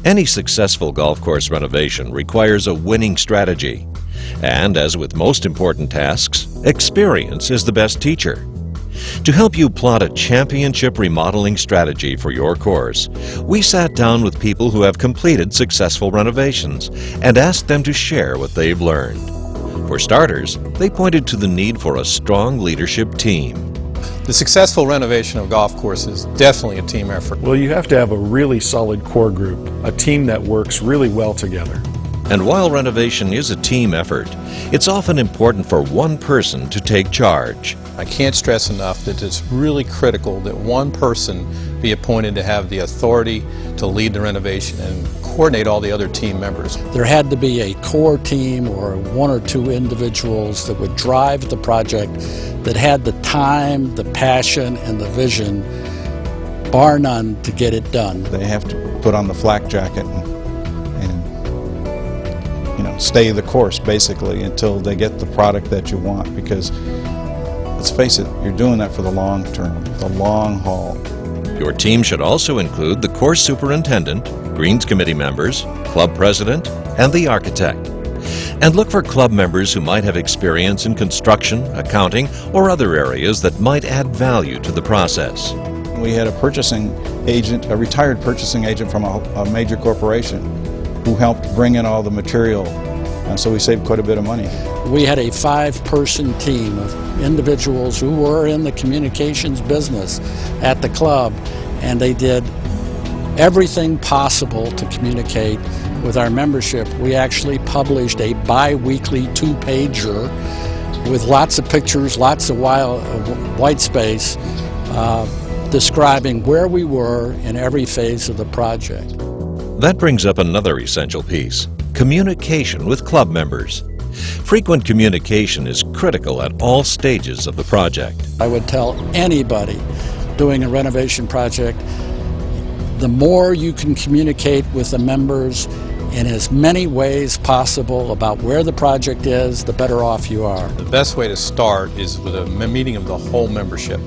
Any successful golf course renovation requires a winning strategy. And as with most important tasks, experience is the best teacher. To help you plot a championship remodeling strategy for your course, we sat down with people who have completed successful renovations and asked them to share what they've learned. For starters, they pointed to the need for a strong leadership team. The successful renovation of golf courses is definitely a team effort. Well, you have to have a really solid core group, a team that works really well together. And while renovation is a team effort, it's often important for one person to take charge. I can't stress enough that it's really critical that one person be appointed to have the authority to lead the renovation and coordinate all the other team members. There had to be a core team or one or two individuals that would drive the project, that had the time, the passion, and the vision, bar none, to get it done. They have to put on the flak jacket and stay the course basically until they get the product that you want, because let's face it, you're doing that for the long term, the long haul. Your team should also include the course superintendent, Greens Committee members, club president, and the architect. And look for club members who might have experience in construction, accounting, or other areas that might add value to the process. We had a purchasing agent, a retired purchasing agent from a major corporation, who helped bring in all the material, and so we saved quite a bit of money. We had a 5-person team of individuals who were in the communications business at the club, and they did everything possible to communicate with our membership. We actually published a bi-weekly 2-pager with lots of pictures, lots of white space, describing where we were in every phase of the project. That brings up another essential piece: communication with club members. Frequent communication is critical at all stages of the project. I would tell anybody doing a renovation project, the more you can communicate with the members in as many ways possible about where the project is, the better off you are. The best way to start is with a meeting of the whole membership,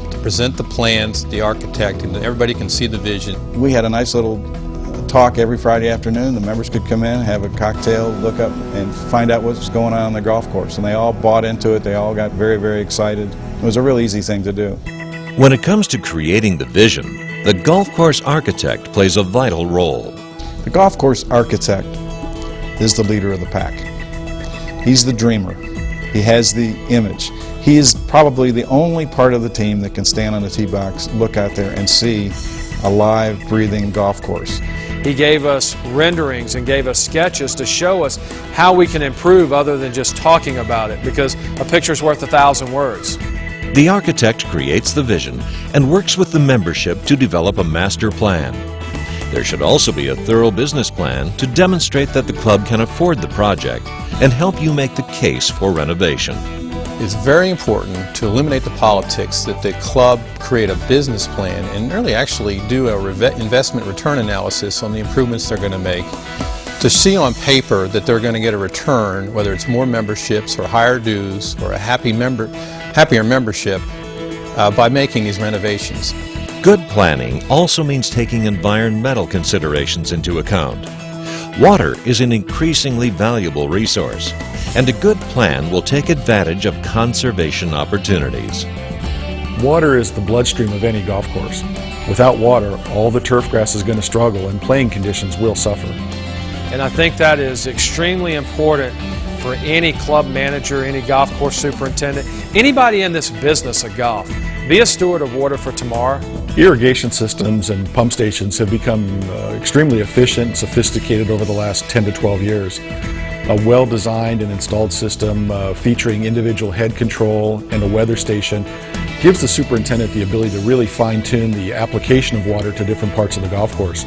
to present the plans, the architect, and everybody can see the vision. We had a nice little talk every Friday afternoon. The members could come in, have a cocktail, look up and find out what's going on the golf course, and they all bought into it. They all got very, very excited. It was a real easy thing to do. When it comes to creating the vision, the golf course architect plays a vital role. The golf course architect is the leader of the pack. He's the dreamer. He has the image. He is probably the only part of the team that can stand on the tee box, look out there and see a live, breathing golf course. He gave us renderings and gave us sketches to show us how we can improve other than just talking about it, because a picture's worth 1,000 words. The architect creates the vision and works with the membership to develop a master plan. There should also be a thorough business plan to demonstrate that the club can afford the project and help you make the case for renovation. It's very important to eliminate the politics, that the club create a business plan and really actually do a investment return analysis on the improvements they're going to make, to see on paper that they're going to get a return, whether it's more memberships or higher dues or a happier membership by making these renovations. Good planning also means taking environmental considerations into account. Water is an increasingly valuable resource, and a good plan will take advantage of conservation opportunities. Water is the bloodstream of any golf course. Without water, all the turf grass is going to struggle and playing conditions will suffer. And I think that is extremely important for any club manager, any golf course superintendent, anybody in this business of golf. Be a steward of water for tomorrow. Irrigation systems and pump stations have become extremely efficient and sophisticated over the last 10 to 12 years. A well-designed and installed system featuring individual head control and a weather station gives the superintendent the ability to really fine-tune the application of water to different parts of the golf course.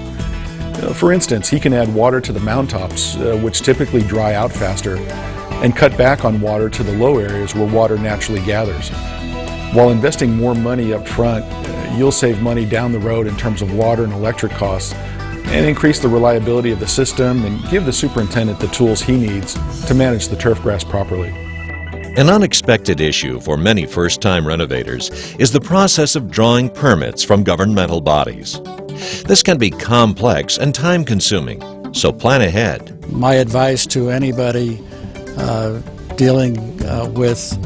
For instance, he can add water to the moundtops, which typically dry out faster, and cut back on water to the low areas where water naturally gathers. While investing more money up front, you'll save money down the road in terms of water and electric costs, and increase the reliability of the system and give the superintendent the tools he needs to manage the turf grass properly. An unexpected issue for many first-time renovators is the process of drawing permits from governmental bodies. This can be complex and time-consuming, so plan ahead. My advice to anybody dealing with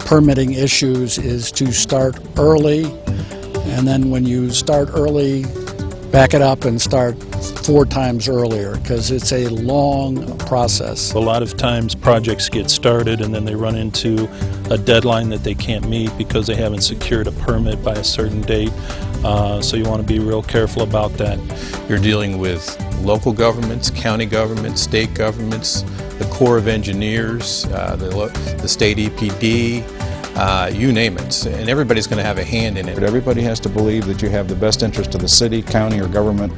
permitting issues is to start early, and then when you start early, back it up and start 4 times earlier, because it's a long process. A lot of times projects get started and then they run into a deadline that they can't meet because they haven't secured a permit by a certain date. So you want to be real careful about that. You're dealing with local governments, county governments, state governments, the Corps of Engineers, the state EPD, you name it, and everybody's going to have a hand in it. But everybody has to believe that you have the best interest of the city, county, or government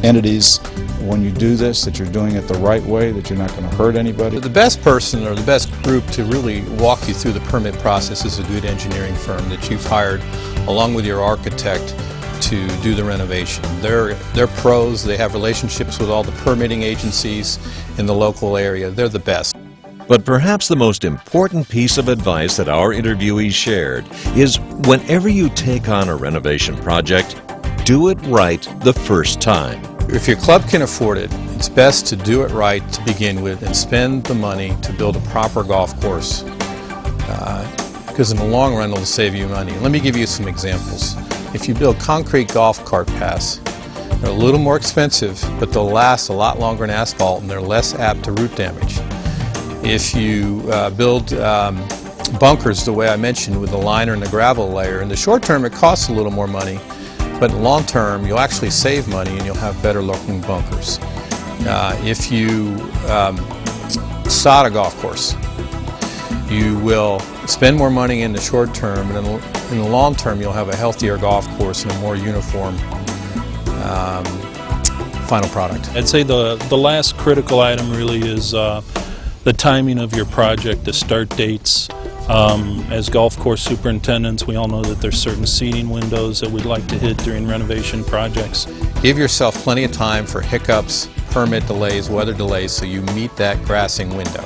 entities when you do this, that you're doing it the right way, that you're not going to hurt anybody. The best person or the best group to really walk you through the permit process is a good engineering firm that you've hired along with your architect to do the renovation. They're pros, they have relationships with all the permitting agencies in the local area. They're the best. But perhaps the most important piece of advice that our interviewees shared is whenever you take on a renovation project, do it right the first time. If your club can afford it, it's best to do it right to begin with and spend the money to build a proper golf course, because in the long run it'll save you money. Let me give you some examples. If you build concrete golf cart paths, they're a little more expensive, but they'll last a lot longer than asphalt and they're less apt to root damage. If you build bunkers the way I mentioned with the liner and the gravel layer, in the short term it costs a little more money, but in the long term you'll actually save money and you'll have better looking bunkers. If you sod a golf course, you will spend more money in the short term, and in the long term you'll have a healthier golf course and a more uniform final product. I'd say the last critical item really is the timing of your project, the start dates. As golf course superintendents, we all know that there's certain seating windows that we'd like to hit during renovation projects. Give yourself plenty of time for hiccups, permit delays, weather delays, so you meet that grassing window.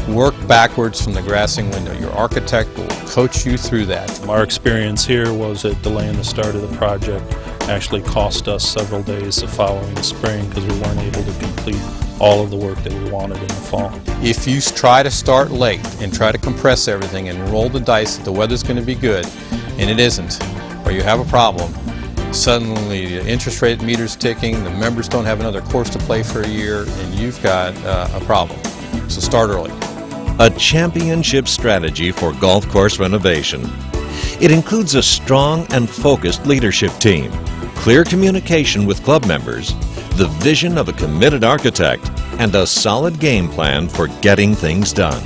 Work backwards from the grassing window. Your architect will coach you through that. Our experience here was that delaying the start of the project actually cost us several days the following spring because we weren't able to complete all of the work that we wanted in the fall. If you try to start late and try to compress everything and roll the dice that the weather's going to be good, and it isn't, or you have a problem, suddenly the interest rate meter's ticking, the members don't have another course to play for a year, and you've got a problem. So start early. A championship strategy for golf course renovation. It includes a strong and focused leadership team, clear communication with club members, the vision of a committed architect, and a solid game plan for getting things done.